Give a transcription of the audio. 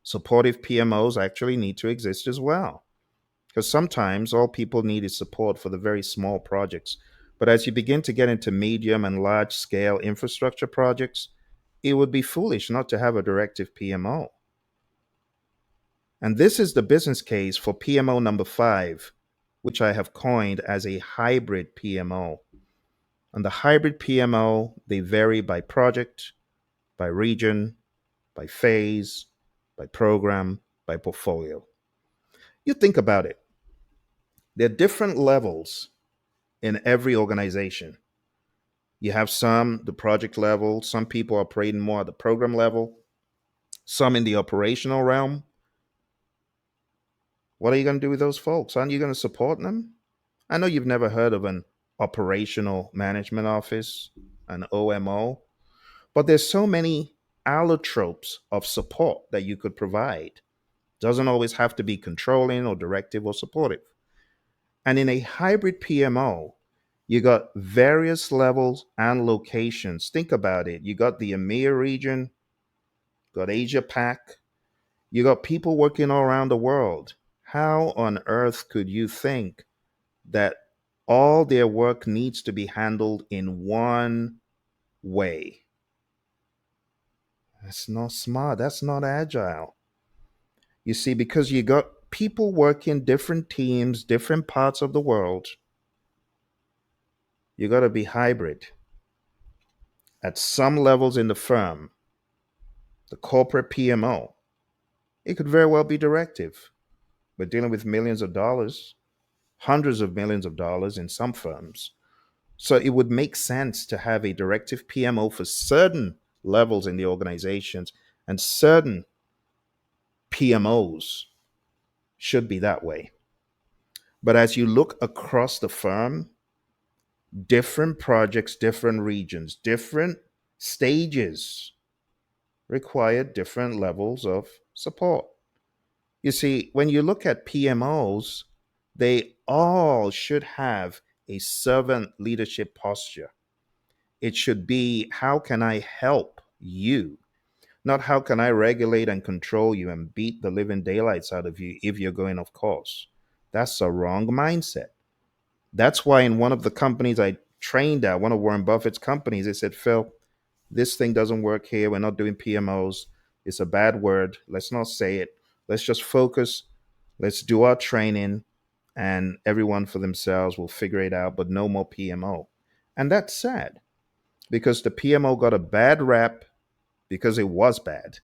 Supportive PMOs actually need to exist as well. Because sometimes all people need is support for the very small projects. But as you begin to get into medium and large scale infrastructure projects, it would be foolish not to have a directive PMO. And this is the business case for PMO number 5, which I have coined as a hybrid PMO. And the hybrid PMO, they vary by project, by region, by phase, by program, by portfolio. You think about it. There are different levels in every organization. You have some the project level, some people operating more at the program level, some in the operational realm. What are you going to do with those folks? Aren't you going to support them? I know you've never heard of an operational management office, an OMO, but there's so many allotropes of support that you could provide. Doesn't always have to be controlling or directive or supportive. And in a hybrid PMO, you got various levels and locations. Think about it. You got the EMEA region, got Asia Pac, you got people working all around the world. How on earth could you think that all their work needs to be handled in one way? That's not smart. That's not agile. You see, because you got people working different teams, different parts of the world, you got to be hybrid. At some levels in the firm, the corporate PMO, it could very well be directive. We're dealing with millions of dollars, hundreds of millions of dollars in some firms. So it would make sense to have a directive PMO for certain levels in the organizations, and certain PMOs should be that way. But as you look across the firm, different projects, different regions, different stages require different levels of support. You see, when you look at PMOs, they all should have a servant leadership posture. It should be, how can I help you? Not how can I regulate and control you and beat the living daylights out of you if you're going off course. That's a wrong mindset. That's why in one of the companies I trained at, one of Warren Buffett's companies, they said, Phil, this thing doesn't work here. We're not doing PMOs. It's a bad word. Let's not say it. Let's just focus. Let's do our training, and everyone for themselves will figure it out, but no more PMO. And that's sad because the PMO got a bad rap because it was bad.